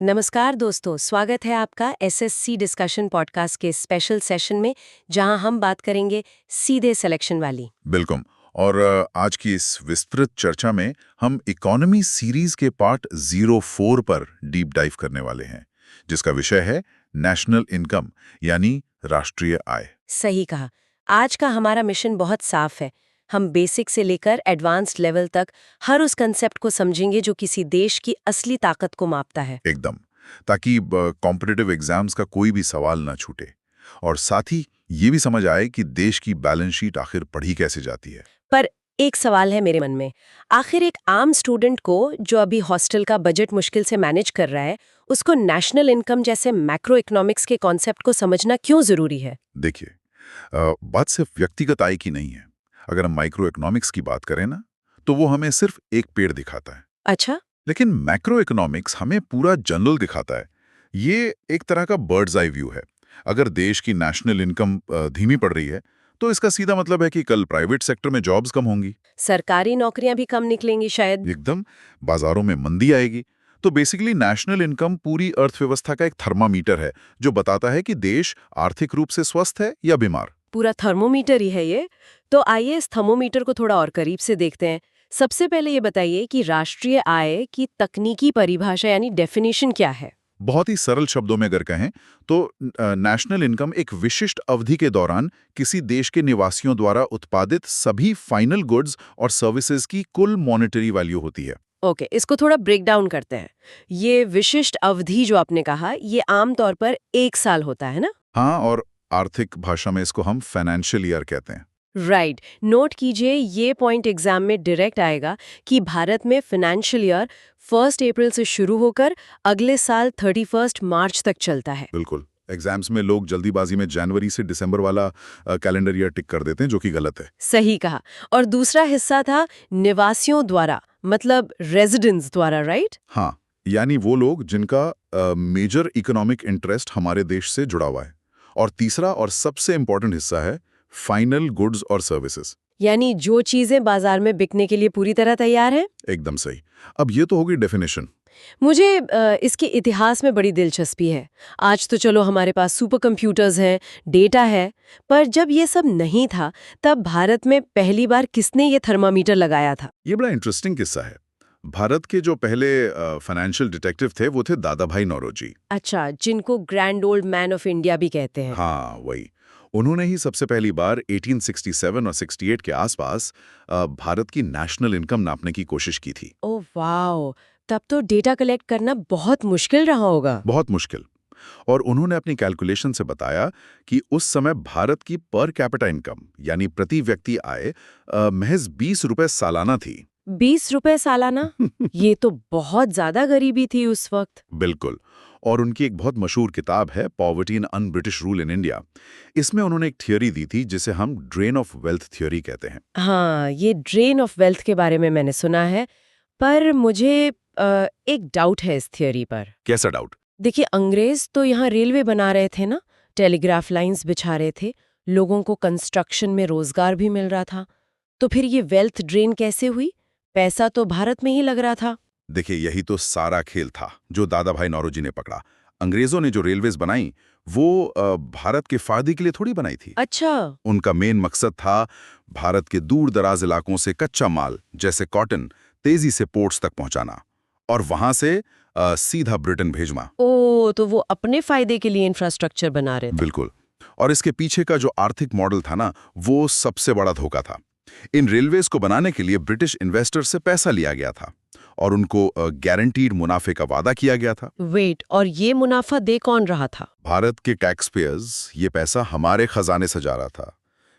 नमस्कार दोस्तों, स्वागत है आपका एसएससी डिस्कशन पॉडकास्ट के स्पेशल सेशन में, जहां हम बात करेंगे सीधे सिलेक्शन वाली। बिल्कुल। और आज की इस विस्तृत चर्चा में हम इकोनॉमी सीरीज के पार्ट 04 पर डीप डाइव करने वाले हैं, जिसका विषय है नेशनल इनकम यानी राष्ट्रीय आय। सही कहा। आज का हमारा मिशन बहुत साफ है। हम बेसिक से लेकर एडवांस्ड लेवल तक हर उस कंसेप्ट को समझेंगे जो किसी देश की असली ताकत को मापता है। एकदम, ताकि कॉम्पिटिटिव एग्जाम्स का कोई भी सवाल ना छूटे और साथ ही ये भी समझ आए कि देश की बैलेंस शीट आखिर पढ़ी कैसे जाती है। पर एक सवाल है मेरे मन में, आखिर एक आम स्टूडेंट को जो अभी हॉस्टल का बजट मुश्किल से मैनेज कर रहा है, उसको नेशनल इनकम जैसे मैक्रो इकोनॉमिक्स के कॉन्सेप्ट को समझना क्यों जरूरी है? देखिए, बात सिर्फ व्यक्तिगत आय की नहीं है। अगर हम माइक्रो इकोनॉमिक्स की बात करें ना, तो वो हमें सिर्फ एक पेड़ दिखाता है। अच्छा। लेकिन मैक्रो इकोनॉमिक्स हमें पूरा जनरल दिखाता है। ये एक तरह का बर्ड्स आई व्यू है। अगर देश की नेशनल इनकम धीमी पड़ रही है, तो इसका सीधा मतलब है कि कल प्राइवेट सेक्टर में जॉब्स कम होंगी। सरकारी नौकरियां भी कम निकलेंगी शायद। एकदम, बाजारों में मंदी आएगी। तो बेसिकली नेशनल इनकम पूरी अर्थव्यवस्था का एक थर्मामीटर है, जो बताता है कि देश आर्थिक रूप से स्वस्थ है या बीमार। पूरा थर्मोमीटर ही है ये। तो आइए इस थर्मोमीटर को थोड़ा और करीब से देखते हैं। सबसे पहले ये बताइए कि राष्ट्रीय आय की तकनीकी परिभाषा यानी डेफिनेशन क्या है? बहुत ही सरल शब्दों में अगर कहें तो नेशनल इनकम एक विशिष्ट अवधि के दौरान किसी देश के निवासियों द्वारा उत्पादित सभी फाइनल गुड्स और सर्विसेज की कुल मॉनेटरी वैल्यू होती है। ओके, इसको थोड़ा ब्रेक डाउन करते हैं। ये विशिष्ट अवधि जो आपने कहा, ये आमतौर पर 1 साल होता है ना? हाँ, और आर्थिक भाषा में इसको हम फाइनेंशियल ईयर कहते हैं। राइट। नोट कीजिए, ये पॉइंट एग्जाम में डायरेक्ट आएगा कि भारत में फाइनेंशियल ईयर 1 अप्रैल से शुरू होकर अगले साल 31 मार्च तक चलता है। बिल्कुल। एग्जाम्स में लोग जल्दीबाजी में जनवरी से दिसंबर वाला कैलेंडर ईयर टिक कर देते हैं, जो कि गलत है। सही कहा। और दूसरा हिस्सा था निवासियों द्वारा, मतलब रेजिडेंट्स द्वारा, राइट? हाँ, यानी वो लोग जिनका मेजर इकोनॉमिक इंटरेस्ट हमारे देश से जुड़ा हुआ है। और तीसरा और सबसे इंपॉर्टेंट हिस्सा है फाइनल गुड्स और सर्विसेज। यानी जो चीजें बाजार में बिकने के लिए पूरी तरह तैयार हैं। एकदम सही। अब ये तो होगी डेफिनेशन। मुझे इसके इतिहास में बड़ी दिलचस्पी है। आज तो चलो हमारे पास सुपर कंप्यूटर्स हैं, डेटा है, पर जब ये सब नहीं था, तब भारत में पहली बार किसने ये थर्मामीटर लगाया था? ये बड़ा इंटरेस्टिंग किस्सा है। भारत के जो पहले फाइनेंशियल डिटेक्टिव थे वो थे दादा भाई नौरोजी। अच्छा, जिनको grand old man of India भी कहते हैं। हाँ, वही। उन्होंने ही सबसे पहली बार 1867 और 68 के आसपास भारत की नेशनल इनकम नापने की कोशिश की थी। Oh wow! तब तो डेटा कलेक्ट करना बहुत मुश्किल रहा होगा। बहुत मुश्किल। और उन्होंने अपनी कैलकुलेशन से बताया कि उस समय भारत की पर कैपिटा इनकम यानी प्रति व्यक्ति आय महज 20 रुपए सालाना थी। 20 रुपए सालाना? ये तो बहुत ज्यादा गरीबी थी उस वक्त। बिल्कुल। और उनकी एक बहुत मशहूर किताब है poverty in un British rule in India. इसमें उन्होंने एक थियोरी दी थी जिसे हम ड्रेन ऑफ वेल्थ थ्योरी कहते हैं। हाँ, ये ड्रेन ऑफ वेल्थ के बारे में मैंने सुना है, पर मुझे एक डाउट है इस थियोरी पर। कैसा डाउट? देखिए, अंग्रेज तो यहाँ रेलवे बना रहे थे ना, टेलीग्राफ लाइंस बिछा रहे थे, लोगों को कंस्ट्रक्शन में रोजगार भी मिल रहा था, तो फिर ये वेल्थ ड्रेन कैसे हुई? पैसा तो भारत में ही लग रहा था। देखिए, यही तो सारा खेल था जो दादा भाई नौरोजी ने पकड़ा। अंग्रेजों ने जो रेलवेज बनाई वो भारत के फायदे के लिए थोड़ी बनाई थी। अच्छा। उनका मेन मकसद था भारत के दूर दराज इलाकों से कच्चा माल जैसे कॉटन तेजी से पोर्ट्स तक पहुंचाना और वहां से सीधा ब्रिटेन भेजना। ओ, तो वो अपने फायदे के लिए इंफ्रास्ट्रक्चर बना रहे थे। बिल्कुल। और इसके पीछे का जो आर्थिक मॉडल था ना, वो सबसे बड़ा धोखा था। इन रेलवेज को बनाने के लिए ब्रिटिश इन्वेस्टर से पैसा लिया गया था और उनको गारंटीड मुनाफे का वादा किया गया था। वेट, और ये मुनाफा दे कौन रहा था? भारत के टैक्स पेयर्स। ये पैसा हमारे खजाने से जा रहा था।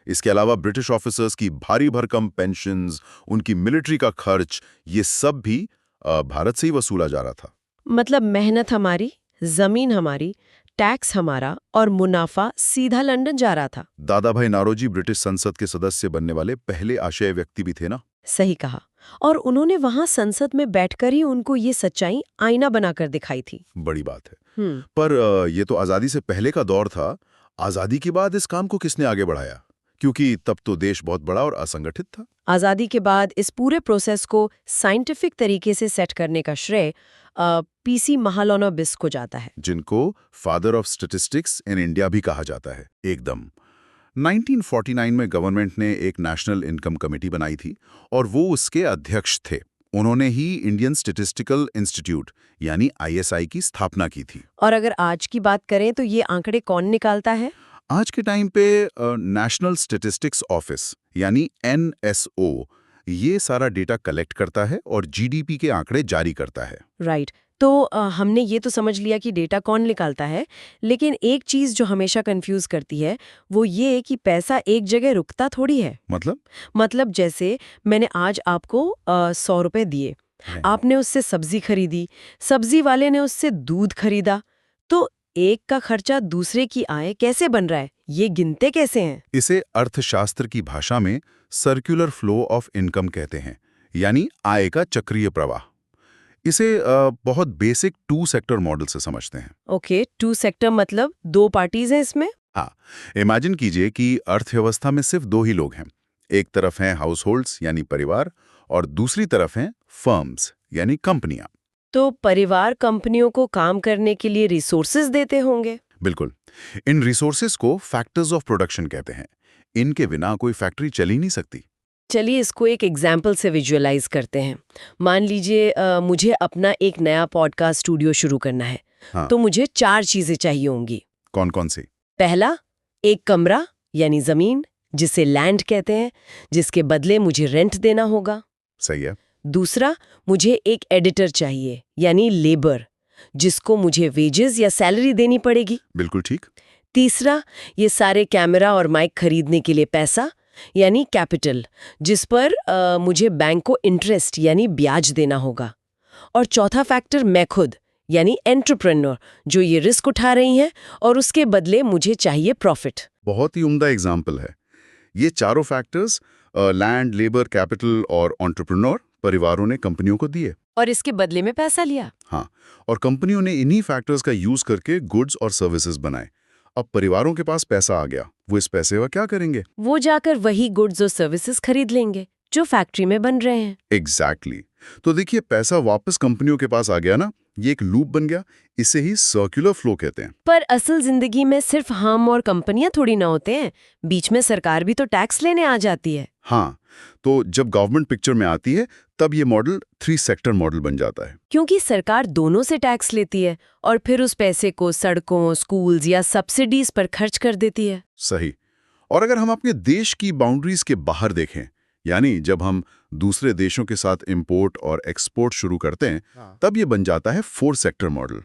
इसके अलावा ब्रिटिश ऑफिसर्स की भारी भरकम पेंशन्स, उनकी मिलिट्री का खर्च, ये सब भी भारत से ही वसूला जा रहा था। मतलब मेहनत हमारी, जमीन हमारी, टैक्स हमारा और मुनाफा सीधा लंदन जा रहा था। दादा भाई नौरोजी ब्रिटिश संसद के सदस्य बनने वाले पहले आशय व्यक्ति भी थे ना। सही कहा। और उन्होंने वहां संसद में बैठकर ही उनको ये सच्चाई आईना बनाकर दिखाई थी। बड़ी बात है। पर ये तो आजादी से पहले का दौर था। आजादी के बाद इस काम को किसने आगे बढ़ाया? क्योंकि तब तो देश बहुत बड़ा और असंगठित था। आज़ादी के बाद इस पूरे प्रोसेस को साइंटिफिक तरीके से सेट करने का श्रेय पीसी महालनोबिस को जाता है। जिनको father of statistics in India भी कहा जाता है। एकदम 1949 में गवर्नमेंट ने एक नेशनल इनकम कमेटी बनाई थी और वो उसके अध्यक्ष थे। उन्होंने ही इंडियन स्टैटिस्टिकल इंस्टीट्यूट यानी आईएसआई की स्थापना की थी। और अगर आज की बात करें तो ये आंकड़े कौन निकालता है? आज के टाइम पे नेशनल स्टैटिस्टिक्स ऑफिस यानी एनएसओ ये सारा डेटा कलेक्ट करता है और जीडीपी के आंकड़े जारी करता है। राइट। तो हमने ये तो समझ लिया कि डेटा कौन निकालता है, लेकिन एक चीज़ जो हमेशा कंफ्यूज करती है वो ये कि पैसा एक जगह रुकता थोड़ी है। मतलब जैसे मैंने आज आपको 100 रुपए दिए, आपने उससे सब्जी खरीदी, सब्जी वाले ने उससे दूध खरीदा, तो एक का खर्चा दूसरे की आय कैसे बन रहा है, ये गिनते कैसे हैं? इसे अर्थशास्त्र की भाषा में सर्कुलर फ्लो ऑफ इनकम कहते हैं, यानी आय का चक्रीय प्रवाह। इसे बहुत बेसिक 2 सेक्टर मॉडल से समझते हैं। ओके, 2 सेक्टर मतलब 2 पार्टीज हैं इसमें? हाँ, इमेजिन कीजिए कि अर्थव्यवस्था में सिर्फ 2 ही लोग हैं। एक तरफ हैं हाउसहोल्ड्स यानी परिवार और दूसरी तरफ हैं फर्म्स यानी कंपनियां। तो परिवार कंपनियों को काम करने के लिए रिसोर्सेज देते होंगे? बिल्कुल। इन रिसोर्सेज को फैक्टर्स ऑफ प्रोडक्शन कहते हैं। इनके बिना कोई फैक्ट्री चल ही नहीं सकती। चलिए इसको एक एग्जाम्पल से विजुअलाइज करते हैं। मान लीजिए मुझे अपना एक नया पॉडकास्ट स्टूडियो शुरू करना है। हाँ। तो मुझे 4 चीजें चाहिए होंगी। कौन कौन सी? पहला, एक कमरा यानी जमीन, जिसे लैंड कहते हैं, जिसके बदले मुझे रेंट देना होगा। सही है। दूसरा, मुझे एक एडिटर चाहिए यानी लेबर, जिसको मुझे वेजेस या सैलरी देनी पड़ेगी। बिल्कुल ठीक। तीसरा, ये सारे कैमरा और माइक खरीदने के लिए पैसा यानी कैपिटल, जिस पर मुझे बैंक को इंटरेस्ट यानी ब्याज देना होगा। और चौथा फैक्टर मैं खुद यानी एंटरप्रेन्योर, जो ये रिस्क उठा रही हैं और उसके बदले मुझे चाहिए प्रॉफिट। बहुत ही उम्दा एग्जाम्पल है। ये चारों फैक्टर्स लैंड, लेबर, कैपिटल और एंटरप्रेन्योर परिवारों ने कंपनियों को दिए और इसके बदले में पैसा लिया। हाँ, और कंपनियों ने इन्हीं फैक्टर्स का यूज करके गुड्स और सर्विसेज बनाए। अब परिवारों के पास पैसा आ गया, वो इस पैसे का क्या करेंगे? वो जाकर वही गुड्स और सर्विसेज खरीद लेंगे जो फैक्ट्री में बन रहे हैं। एग्जैक्टली। तो देखिए, पैसा वापस कंपनियों के पास आ गया ना, ये एक लूप बन गया। इसे ही सर्कुलर फ्लो कहते हैं। पर असल जिंदगी में सिर्फ हम और कंपनियां थोड़ी ना होते हैं, बीच में सरकार भी तो टैक्स लेने आ जाती है। हाँ, तो जब गवर्नमेंट पिक्चर में आती है तब ये मॉडल 3 सेक्टर मॉडल बन जाता है। क्योंकि सरकार दोनों से टैक्स लेती है और फिर उस पैसे को सड़कों, स्कूल्स या सब्सिडीज पर खर्च कर देती है। सही। और अगर हम अपने देश की बाउंड्रीज के बाहर देखें, यानी जब हम दूसरे देशों के साथ इंपोर्ट और एक्सपोर्ट शुरू करते हैं, तब ये बन जाता है 4 सेक्टर मॉडल।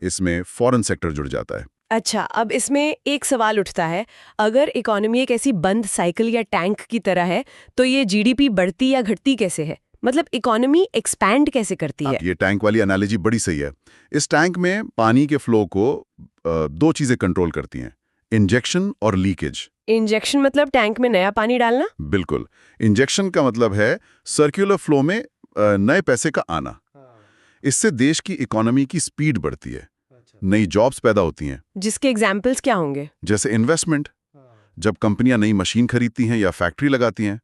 इसमें फॉरेन सेक्टर जुड़ जाता है। अच्छा, अब इसमें एक सवाल उठता है, अगर इकोनॉमी एक ऐसी बंद साइकिल या टैंक की तरह है, तो ये जीडीपी बढ़ती या घटती कैसे है? मतलब इकोनॉमी एक्सपैंड कैसे करती है? ये टैंक वाली एनालॉजी बड़ी सही है। इस टैंक में पानी के फ्लो को 2 चीजें कंट्रोल करती हैं, इंजेक्शन और लीकेज। इंजेक्शन मतलब टैंक में नया पानी डालना? बिल्कुल। इंजेक्शन का मतलब है सर्कुलर फ्लो में नए पैसे का आना। इससे देश की इकोनॉमी की स्पीड बढ़ती है, नई जॉब्स पैदा होती हैं। जिसके एग्जाम्पल्स क्या होंगे? जैसे इन्वेस्टमेंट, जब कंपनियां नई मशीन खरीदती हैं या फैक्ट्री लगाती हैं।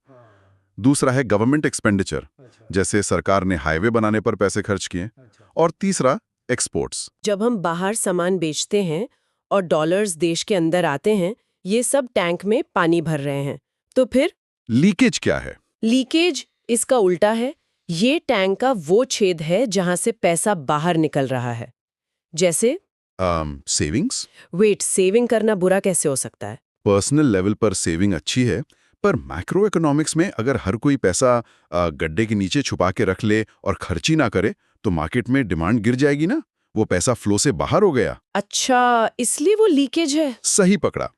दूसरा है गवर्नमेंट एक्सपेंडिचर, जैसे सरकार ने हाईवे बनाने पर पैसे खर्च किए। और तीसरा एक्सपोर्ट्स। जब हम बाहर सामान बेचते हैं और डॉलर्स देश के अंदर आते हैं, ये सब टैंक में पानी भर रहे हैं। तो फिर लीकेज क्या है? लीकेज इसका उल्टा है। ये टैंक का वो छेद है जहां से पैसा बाहर निकल रहा है। जैसे सेविंग्स। वेट, सेविंग करना बुरा कैसे हो सकता है? पर्सनल लेवल पर सेविंग अच्छी है, पर मैक्रो इकोनॉमिक्स में अगर हर कोई पैसा गड्ढे के नीचे छुपा के रख ले और खर्च ही ना करे, तो मार्केट में डिमांड गिर जाएगी ना। वो पैसा फ्लो से बाहर हो गया। अच्छा, इसलिए वो लीकेज है। सही पकड़ा।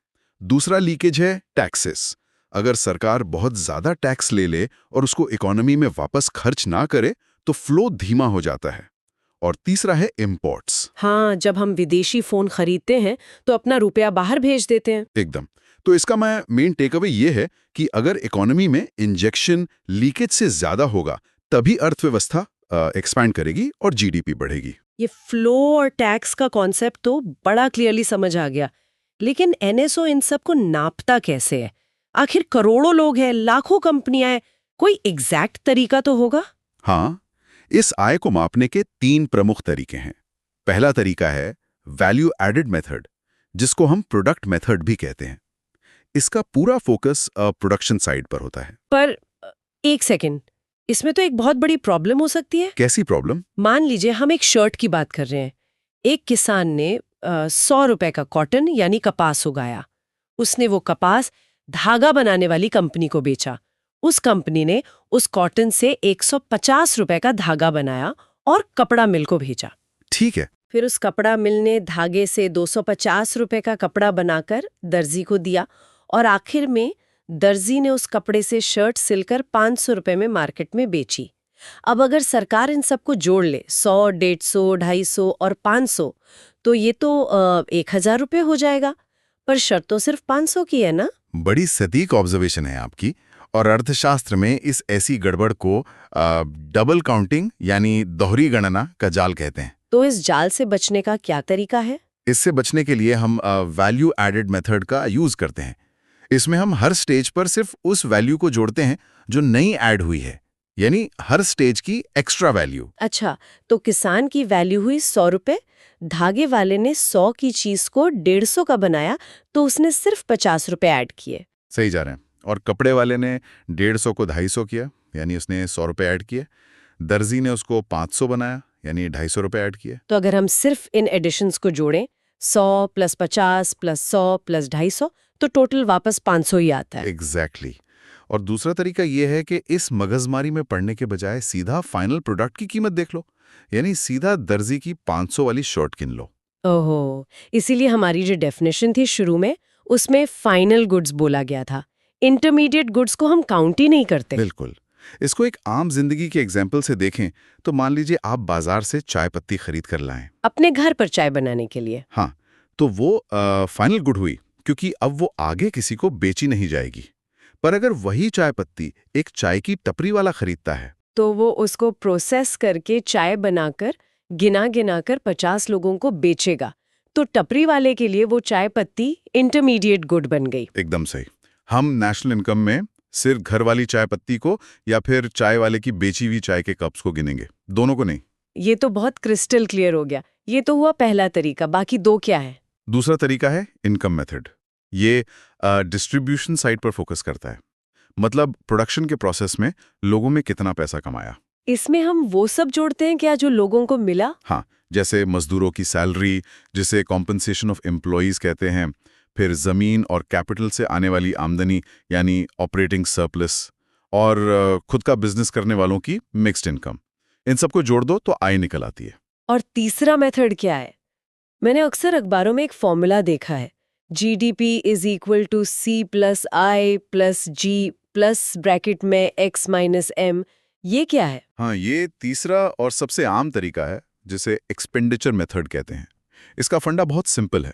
दूसरा लीकेज है टैक्सेस। अगर सरकार बहुत ज्यादा टैक्स ले ले और उसको इकोनॉमी में वापस खर्च ना करे, तो फ्लो धीमा हो जाता है। और तीसरा है इंपोर्ट्स। हाँ, जब हम विदेशी फोन खरीदते हैं तो अपना रुपया बाहर भेज देते हैं। एकदम। तो इसका मेन टेक अवे ये है कि अगर इकोनॉमी में इंजेक्शन लीकेज से ज्यादा होगा, तभी अर्थव्यवस्था एक्सपैंड करेगी और जीडीपी बढ़ेगी। ये फ्लो और टैक्स का कॉन्सेप्ट तो बड़ा क्लियरली समझ आ गया, लेकिन एनएसओ इन सब को नापता कैसे है? आखिर करोड़ों लोग हैं, लाखों कंपनियां हैं, कोई एग्जैक्ट तरीका तो होगा? हाँ, इस आय को मापने के 3 प्रमुख तरीके हैं। पहला तरीका है वैल्यू एडेड मेथड, जिसको हम प्रोडक्ट मेथड भी कहते हैं। इसका पूरा फोकस प्रोडक्शन साइड पर होता है। पर एक सेकंड, इसमें तो एक बहुत बड़ी प्रॉब्लम हो सकती है। कैसी प्रॉब्लम? मान लीजिए हम एक शर्ट की बात कर रहे हैं। एक किसान ने 100 रुपए का कॉटन यानी कपास उगाया। उसने वो कपास धागा बनाने वाली कंपनी को बेचा। उस कंपनी ने उस कॉटन से 150 रुपए का धागा बनाया और कपड़ा मिल को भेजा। ठीक है। फिर उस कपड़ा मिल ने धागे से 250 रुपए का कपड़ा बनाकर दर्जी को दिया और आखिर में दर्जी ने उस कपड़े से शर्ट सिलकर 500 रुपए में मार्केट में बेची। अब अगर सरकार इन सबको जोड़ ले 100, 150, 250 और 500, तो ये तो 1000 रुपए हो जाएगा। पर शर्त तो सिर्फ 500 की है ना? बड़ी सटीक ऑब्जर्वेशन है आपकी। और अर्थशास्त्र में इस ऐसी गड़बड़ को डबल काउंटिंग यानी दोहरी गणना का जाल कहते हैं। तो इस जाल से बचने का क्या तरीका है? इससे बचने के लिए हम वैल्यू एडेड मेथड का यूज करते हैं। इसमें हम हर स्टेज पर सिर्फ उस वैल्यू को जोड़ते हैं जो नई ऐड हुई है, यानी हर स्टेज की एक्स्ट्रा वैल्यू। अच्छा, तो किसान की वैल्यू हुई 100 रुपए, धागे वाले ने 100 की चीज को 150 का बनाया, तो उसने सिर्फ 50 रुपए ऐड किए। सही जा रहे हैं। और कपड़े वाले ने 150 को 250 किया, यानी उसने 100 रुपए ऐड किए। दर्जी ने उसको 500 बनाया, यानी 250 रुपए ऐड किए। तो अगर हम सिर्फ इन एडिशंस को जोड़ें 100 + 50 + 100 + 250, तो टोटल वापस 500 ही आता है। एग्जैक्टली। और दूसरा तरीका यह है कि इस मगजमारी में पड़ने के बजाय सीधा फाइनल प्रोडक्ट की कीमत देख लो, यानी सीधा दर्जी की 500 वाली शर्ट किन लो। ओहो, इसीलिए हमारी जो डेफिनेशन थी शुरू में, उसमें फाइनल गुड्स बोला गया था। इंटरमीडिएट गुड्स को हम काउंट ही नहीं करते। बिल्कुल। इसको एक आम जिंदगी के एग्जाम्पल से देखें तो मान लीजिए आप बाजार से चाय पत्ती खरीद कर लाएं। अपने घर पर चाय बनाने के लिए। हाँ, तो वो फाइनल गुड हुई, क्योंकि अब वो आगे किसी को बेची नहीं जाएगी। पर अगर वही चाय पत्ती एक चाय की टपरी वाला खरीदता है, तो वो उसको प्रोसेस करके चाय बनाकर गिना गिना कर 50 लोगों को बेचेगा। तो टपरी वाले के लिए वो चाय पत्ती इंटरमीडिएट गुड बन गई। एकदम सही। हम नेशनल इनकम में सिर्फ घर वाली चाय पत्ती को या फिर चाय वाले की बेची हुई चाय के कप्स को गिनेंगे, दोनों को नहीं। ये तो बहुत क्रिस्टल क्लियर हो गया। ये तो हुआ पहला तरीका, बाकी 2 क्या है? दूसरा तरीका है इनकम मेथड। ये डिस्ट्रीब्यूशन साइड पर फोकस करता है, मतलब प्रोडक्शन के प्रोसेस में लोगों में कितना पैसा कमाया। इसमें हम वो सब जोड़ते हैं क्या जो लोगों को मिला? हाँ, जैसे मजदूरों की सैलरी, जिसे कॉम्पनसेशन ऑफ एम्प्लॉयज कहते हैं, फिर जमीन और कैपिटल से आने वाली आमदनी यानी ऑपरेटिंग सरप्लस, और खुद का बिजनेस करने वालों की मिक्स्ड इनकम। इन सबको जोड़ दो तो आय निकल आती है। और तीसरा मेथड क्या है? मैंने अक्सर अखबारों में एक फॉर्मूला देखा है, GDP = C + I + G plus bracket में X - M। ये क्या है? हाँ, ये तीसरा और सबसे आम तरीका है, जिसे एक्सपेंडिचर मेथड कहते हैं। इसका फंडा बहुत सिंपल है।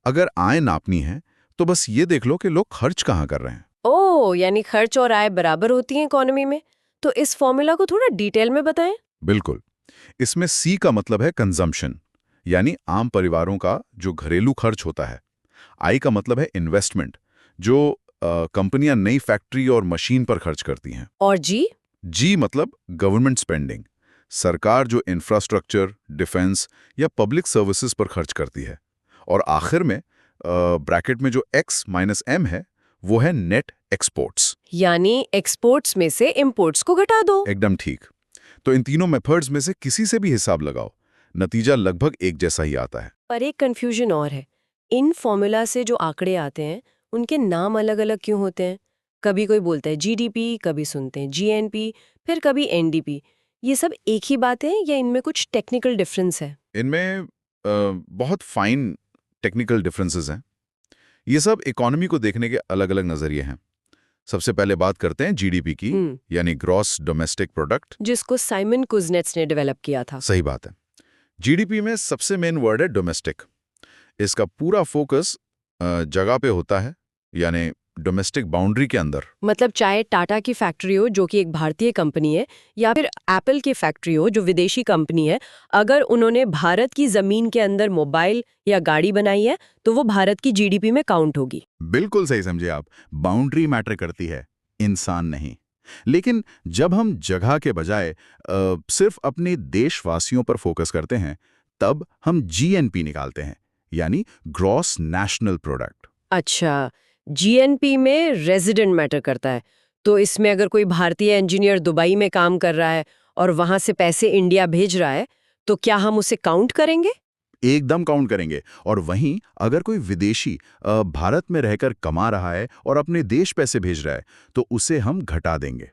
अगर आय नापनी है तो बस ये देख लो कि लोग खर्च कहाँ कर रहे हैं। ओह, यानी खर्च और आय बराबर होती हैं इकोनॉमी में। तो इस फॉर्मूला को थोड़ा डिटेल में बताएं। बिल्कुल। इसमें सी का मतलब है कंजम्पशन, यानी आम परिवारों का जो घरेलू खर्च होता है। आई का मतलब है इन्वेस्टमेंट, जो कंपनियां नई फैक्ट्री और मशीन पर खर्च करती हैं। और जी मतलब गवर्नमेंट स्पेंडिंग, सरकार जो इंफ्रास्ट्रक्चर, डिफेंस या पब्लिक सर्विसेज पर खर्च करती है। और आखिर में ब्रैकेट में जो X - M है, वो है नेट एक्सपोर्ट्स, यानी एक्सपोर्ट्स में से इंपोर्ट्स को घटा दो। एकदम ठीक। तो इन तीनों मेथड्स में से किसी से भी हिसाब लगाओ, नतीजा लगभग एक जैसा ही आता है। पर एक कंफ्यूजन और है, इन फॉर्मूला से जो आंकड़े आते हैं उनके नाम अलग अलग क्यों होते हैं? कभी कोई बोलता है GDP, कभी सुनते हैं GNP, फिर कभी NDP। ये सब एक ही बात है या इनमें कुछ टेक्निकल डिफरेंस है? इनमें बहुत फाइन टेक्निकल डिफरेंसेस हैं। ये सब इकोनॉमी को देखने के अलग अलग नजरिए हैं। सबसे पहले बात करते हैं GDP की, यानी ग्रॉस डोमेस्टिक प्रोडक्ट, जिसको साइमन कुजनेट्स ने डेवलप किया था। सही बात है। GDP में सबसे मेन वर्ड है डोमेस्टिक। इसका पूरा फोकस जगह पे होता है, यानी डोमेस्टिक बाउंड्री के अंदर। मतलब चाहे टाटा की फैक्ट्री हो जो कि एक भारतीय कंपनी है, या फिर एप्पल की फैक्ट्री हो जो विदेशी कंपनी है, अगर उन्होंने भारत की जमीन के अंदर मोबाइल या गाड़ी बनाई है तो वो भारत की जीडीपी में काउंट होगी। बिल्कुल सही समझे आप। बाउंड्री मैटर करती है, इंसान नहीं। लेकिन जब हम जगह के बजाय सिर्फ अपने देशवासियों पर फोकस करते हैं, तब हम जीएनपी निकालते हैं, यानी ग्रॉस नेशनल प्रोडक्ट। अच्छा, जीएनपी में रेजिडेंट मैटर करता है। तो इसमें अगर कोई भारतीय इंजीनियर दुबई में काम कर रहा है और वहां से पैसे इंडिया भेज रहा है, तो क्या हम उसे काउंट करेंगे? एकदम काउंट करेंगे। और वहीं अगर कोई विदेशी भारत में रहकर कमा रहा है और अपने देश पैसे भेज रहा है, तो उसे हम घटा देंगे।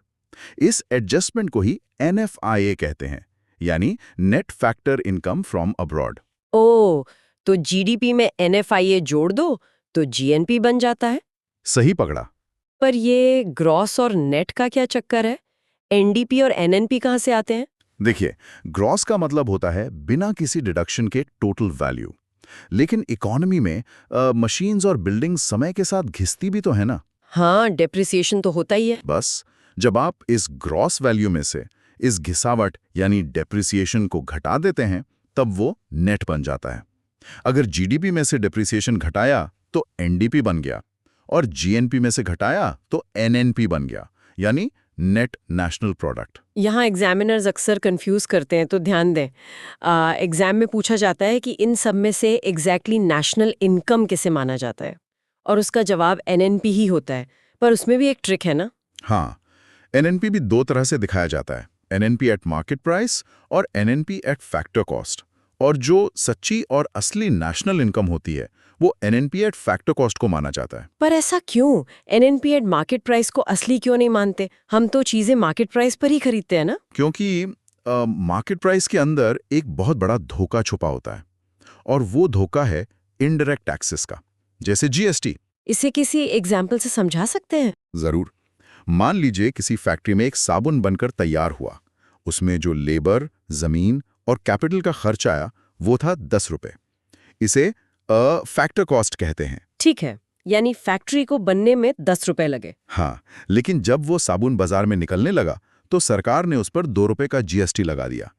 इस एडजस्टमेंट को ही NFIA कहते हैं, यानी net factor income from abroad. ओ, तो जीडीपी में एनएफआईए जोड़ दो तो जीएनपी बन जाता है। सही पकड़ा। पर ये ग्रॉस और नेट का क्या चक्कर है? एनडीपी और एनएनपी कहाँ से आते हैं? देखिए, ग्रॉस का मतलब होता है बिना किसी डिडक्शन के टोटल वैल्यू। लेकिन इकोनॉमी में मशीन्स और बिल्डिंग्स समय के साथ घिसती भी तो है ना। हाँ, डेप्रिसिएशन तो होता ही है। बस जब आप इस ग्रॉस वैल्यू में से इस घिसावट यानी डेप्रिसिएशन को घटा देते हैं, तब वो नेट बन जाता है। अगर जीडीपी में से डेप्रिसिएशन घटाया तो एनडीपी बन गया, और जीएनपी में से घटाया तो एनएनपी बन गया, यानी नेट नेशनल प्रोडक्ट। यहाँ एग्जामिनर्स अक्सर कंफ्यूज करते हैं, तो ध्यान दें। एग्जाम में पूछा जाता है कि इन सब में से एग्जैक्टली नेशनल इनकम किसे माना जाता है, और उसका जवाब एनएनपी ही होता है। पर उसमें भी एक ट्रिक है ना? हाँ, एनएनपी भी दो तरह से दिखाया जाता है, एनएनपी एट मार्केट प्राइस और एनएनपी एट फैक्टर कॉस्ट। और जो सच्ची और असली नेशनल इनकम होती है, वो एनएनपी एट फैक्टर कॉस्ट को माना जाता है। पर ऐसा क्यों? एनएनपी एट मार्केट प्राइस को असली क्यों नहीं मानते? हम तो चीजें मार्केट प्राइस पर ही खरीदते हैं ना। क्योंकि मार्केट प्राइस के अंदर एक बहुत बड़ा धोखा छुपा होता है, और वो धोखा है इनडायरेक्ट टैक्सेस का, जैसे जीएसटी। इसे किसी एग्जाम्पल से समझा सकते हैं? जरूर। मान लीजिए किसी फैक्ट्री में एक साबुन बनकर तैयार हुआ। उसमें जो लेबर, जमीन और कैपिटल का खर्च आया वो था 10 रुपए। इसे फैक्टर कॉस्ट कहते हैं। ठीक है, यानी फैक्ट्री को बनने में 10 रुपए लगे। हाँ, लेकिन जब वो साबुन बाजार में निकलने लगा तो सरकार ने उस पर 2 रुपए का जीएसटी लगा दिया।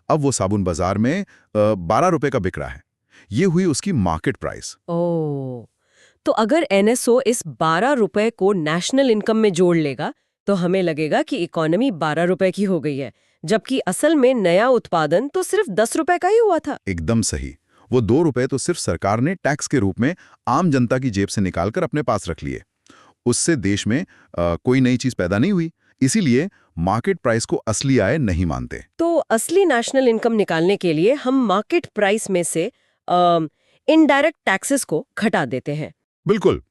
अब वो साबुन बाजार में 12 रुपए का बिक रहा है। ये हुई उसकी मार्केट प्राइस। ओह, तो अगर एनएसओ इस 12 रुपए को नेशनल इनकम में जोड़ लेगा तो हमें लगेगा कि इकोनॉमी 12 रुपए की हो गई है, जबकि असल में नया उत्पादन तो सिर्फ 10 रुपए का ही हुआ था। एकदम सही। वो 2 रुपए तो सिर्फ सरकार ने टैक्स के रूप में आम जनता की जेब से निकालकर अपने पास रख लिए। उससे देश में कोई नई चीज पैदा नहीं हुई। इसीलिए मार्केट प्राइस को असली आय नहीं मानते। तो असली नेशनल इनकम निकालने के लिए हम मार्केट प्राइस में से इनडायरेक्ट टैक्सेस को घटा देते हैं। बिल्कुल।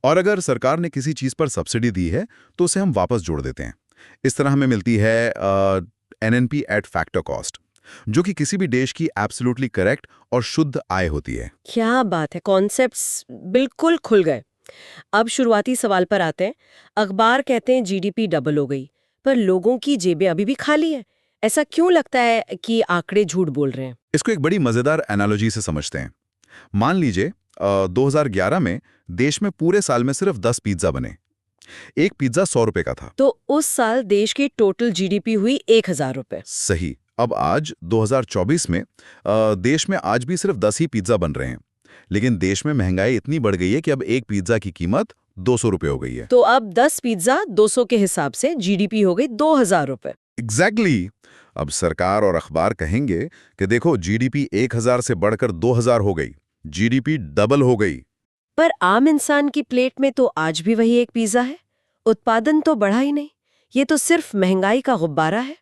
और अगर सरकार ने किसी चीज पर सब्सिडी दी है तो उसे हम वापस जोड़ देते हैं। इस तरह हमें मिलती है एनएनपी एट फैक्टर कॉस्ट, जो कि किसी भी देश की एब्सोल्युटली करेक्ट और शुद्ध आय होती है। क्या बात है, कॉन्सेप्ट्स बिल्कुल खुल गए। अब शुरुआती सवाल पर आते हैं। अखबार कहते हैं जीडीपी डबल हो गई, पर लोगों की जेबें अभी भी खाली हैं। ऐसा क्यों लगता है कि आंकड़े झूठ बोल रहे हैं? इसको एक बड़ी मजेदार एनालॉजी से समझते हैं। मान लीजिए 2011 में देश में पूरे साल में सिर्फ 10 पिज्जा बने। एक पिज्जा 100 रुपए का था। तो उस साल देश की टोटल जीडीपी हुई 1000 रुपए। सही। अब आज 2024 में देश में आज भी सिर्फ 10 ही पिज्जा बन रहे हैं, लेकिन देश में महंगाई इतनी बढ़ गई है कि अब एक पिज्जा की कीमत 200 रुपए हो गई है। तो अब 10 पिज्जा 200 के हिसाब से जीडीपी हो गई 2000 रुपए। एग्जैक्टली। अब सरकार और अखबार कहेंगे कि देखो जीडीपी 1000 से बढ़कर 2000 हो गई, जीडीपी डबल हो गई। पर आम इंसान की प्लेट में तो आज भी वही एक पिज्जा है। उत्पादन तो बढ़ा ही नहीं। ये तो सिर्फ महंगाई का गुब्बारा है।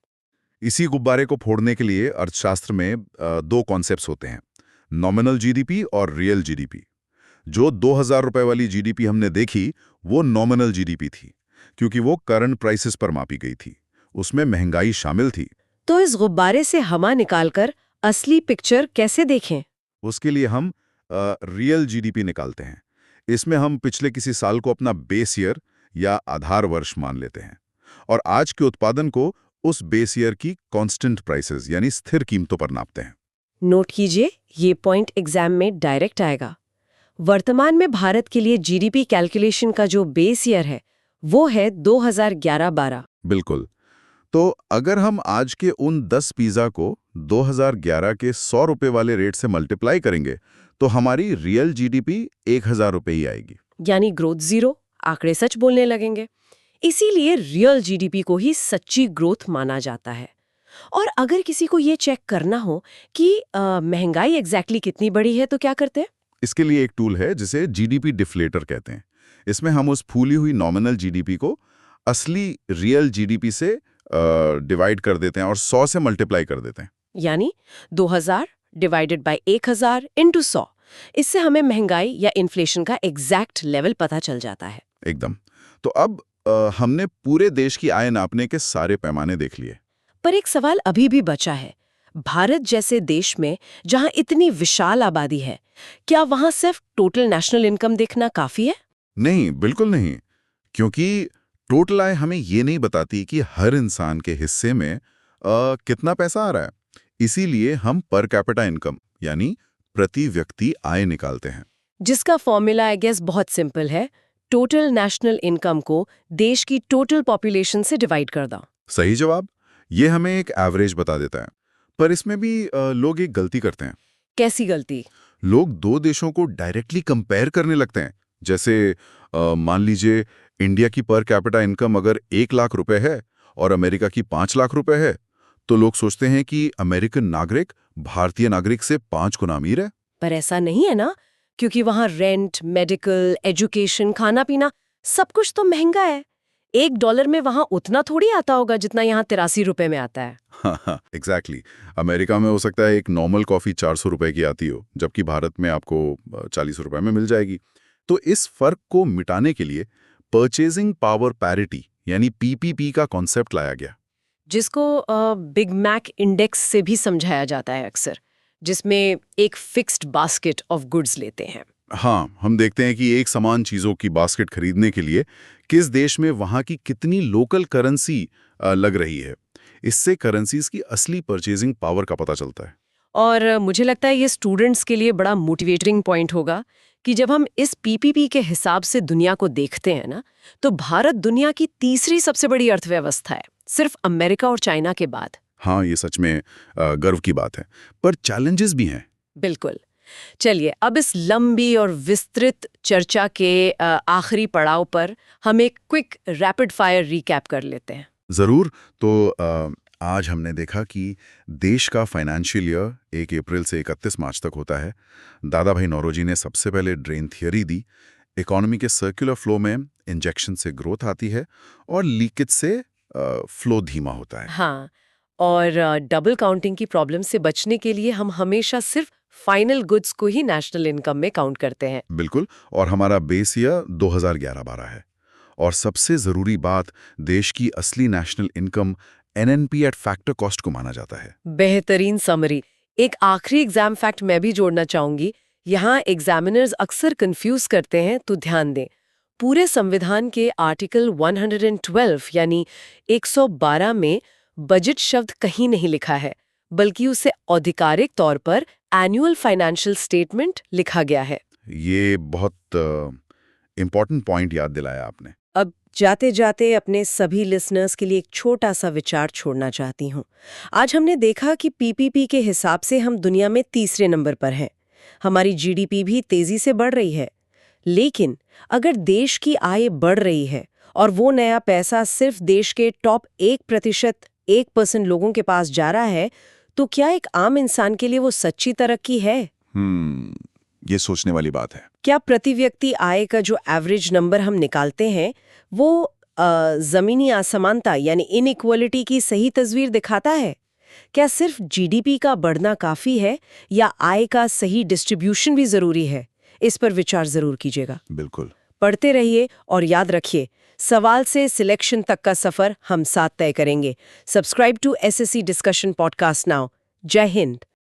इसी गुब्बारे को फोड़ने के लिए अर्थशास्त्र में 2 कॉन्सेप्ट्स होते हैं, नॉमिनल जीडीपी और रियल जीडीपी। जो 2000 रुपए वाली जीडीपी हमने देखी वो नॉमिनल जीडीपी थी, क्योंकि वो करंट प्राइसेस पर मापी गई थी। उसमें महंगाई शामिल थी। तो इस गुब्बारे से हवा निकालकर असली पिक्चर कैसे देखें? उसके लिए हम रियल जीडीपी निकालते हैं। इसमें हम पिछले किसी साल को अपना बेस ईयर या आधार वर्ष मान लेते हैं, और आज के उत्पादन को उस बेस ईयर की कांस्टेंट प्राइसेस यानी स्थिर कीमतों पर नापते हैं। नोट कीजिए, ये पॉइंट एग्जाम में डायरेक्ट आएगा। वर्तमान में भारत के लिए जीडीपी कैलकुलेशन का जो बेस ईयर है वो है 2011-12। बिल्कुल। तो अगर हम आज के उन 10 पिज़्ज़ा को 2011 के 100 रुपए वाले रेट से मल्टीप्लाई करेंगे तो हमारी रियल जीडीपी 1000 रुपए ही आएगी। यानी ग्रोथ जीरो, आंकड़े सच बोलने लगेंगे। इसीलिए रियल जीडीपी को ही सच्ची ग्रोथ माना जाता है। और अगर किसी को ये चेक करना हो कि महंगाई एग्जैक्टली कितनी बढ़ी है तो क्या करते हैं? इसके लिए एक टूल है जिसे जीडीपी डिफ्लेटर कहते हैं। इसमें हम उस फूली हुई नॉमिनल जीडीपी को असली रियल जीडीपी से डिवाइड कर देते हैं और 100 से मल्टीप्लाई कर देते हैं। यानी 2000 डिवाइडेड बाय 1000 इंटू 100। इससे हमें महंगाई या इन्फ्लेशन का एग्जैक्ट लेवल पता चल जाता है। एकदम। तो अब हमने पूरे देश की आय नापने के सारे पैमाने देख लिए। पर एक सवाल अभी भी बचा है। भारत जैसे देश में जहां इतनी विशाल आबादी है, क्या वहां सिर्फ टोटल नेशनल इनकम देखना काफी है? नहीं, बिल्कुल नहीं। क्योंकि टोटल आय हमें ये नहीं बताती कि हर इंसान के हिस्से में कितना पैसा आ रहा है। इसीलिए हम पर कैपिटा इनकम यानी प्रति व्यक्ति आय निकालते हैं। जिसका फॉर्मूला आई गेस बहुत सिंपल है। टोटल नेशनल इनकम को देश की टोटल पॉपुलेशन से डिवाइड कर दो। सही जवाब। ये हमें एक एवरेज बता देता है। पर इसमें भी लोग एक गलती करते हैं। कैसी गलती? लोग दो देशों को डायरेक्टली कंपेयर करने लगते हैं। जैसे मान लीजिए इंडिया की पर कैपिटा इनकम अगर 1 लाख रुपए है और अमेरिका की 5 लाख रुपए है, तो लोग सोचते हैं कि अमेरिकन नागरिक भारतीय नागरिक से 5 गुना अमीर है। पर ऐसा नहीं है ना, क्योंकि वहां रेंट, मेडिकल, एजुकेशन, खाना पीना सब कुछ तो महंगा है। $1 में वहां उतना थोड़ी आता होगा जितना यहाँ 83 रुपए में आता है। हाँ, एग्जैक्टली। अमेरिका में हो सकता है एक नॉर्मल कॉफी 400 रुपए की आती हो, जबकि भारत में आपको 40 रुपए में मिल जाएगी। तो इस फर्क को मिटाने के लिए परचेजिंग पावर पैरिटी यानी पीपीपी का कॉन्सेप्ट लाया गया, जिसको बिग मैक इंडेक्स से भी समझाया जाता है अक्सर, जिसमें एक फिक्स्ड बास्केट ऑफ गुड्स लेते हैं। हाँ, हम देखते हैं कि एक समान चीजों की बास्केट खरीदने के लिए किस देश में वहां की कितनी लोकल करेंसी लग रही है। इससे करेंसीज की असली परचेजिंग पावर का पता चलता है। और मुझे लगता है ये स्टूडेंट्स के लिए बड़ा मोटिवेटिंग पॉइंट होगा कि जब हम इस पीपीपी के हिसाब से दुनिया को देखते हैं ना, तो भारत दुनिया की तीसरी सबसे बड़ी अर्थव्यवस्था है, सिर्फ अमेरिका और चाइना के बाद। हाँ, ये सच में गर्व की बात है, पर चैलेंजेस भी हैं। बिल्कुल। चलिए अब इस लंबी और विस्तृत चर्चा के आखिरी पड़ाव पर हम एक क्विक रैपिड फायर रिकैप कर लेते हैं। जरूर। तो आज हमने देखा कि देश का फाइनेंशियल ईयर 1 अप्रैल से 31 मार्च तक होता है। दादा भाई नौरोजी ने सबसे पहले ड्रेन थियरी दी। इकोनॉमी के सर्कुलर फ्लो में इंजेक्शन से ग्रोथ आती है और लीकेज से फ्लो धीमा होता है। हाँ, और डबल काउंटिंग की प्रॉब्लम से बचने के लिए हम हमेशा सिर्फ फाइनल गुड्स को ही नेशनल इनकम में काउंट करते हैं। बिल्कुल। और हमारा बेस ईयर 2011-12 है। और सबसे जरूरी बात, देश की असली national income NNP eight factor cost को माना जाता है। बेहतरीन समरी। एक आखिरी एग्जाम फैक्ट मैं भी जोड़ना चाहूंगी। यहाँ एग्जामिनर्स अक्सर कंफ्यूज करते हैं, तो ध्यान दें। पूरे संविधान के आर्टिकल 112 यानी 112 में बजट शब्द कहीं नहीं लिखा है, बल्कि उसे आधिकारिक तौर पर एनुअल फाइनेंशियल स्टेटमेंट लिखा गया है। ये बहुत इंपॉर्टेंट पॉइंट याद दिलाया आपने। अब जाते जाते अपने सभी लिसनर्स के लिए एक छोटा सा विचार छोड़ना चाहती हूँ। आज हमने देखा कि पीपीपी के हिसाब से हम दुनिया में तीसरे नंबर पर हैं। हमारी जीडीपी भी तेजी से बढ़ रही है। लेकिन अगर देश की आय बढ़ रही है और वो नया पैसा सिर्फ देश के टॉप 1% लोगों के पास जा रहा है, तो क्या एक आम इंसान के लिए वो सच्ची तरक्की है? ये सोचने वाली बात है। क्या प्रति व्यक्ति आय का जो एवरेज नंबर हम निकालते हैं वो जमीनी असमानता यानी इनइक्वालिटी की सही तस्वीर दिखाता है? क्या सिर्फ जीडीपी का बढ़ना काफी है या आय का सही डिस्ट्रीब्यूशन भी जरूरी है? इस पर विचार जरूर कीजिएगा। बिल्कुल। पढ़ते रहिए और याद रखिए, सवाल से सिलेक्शन तक का सफर हम साथ तय करेंगे। Subscribe to SSC discussion podcast now. जय हिंद।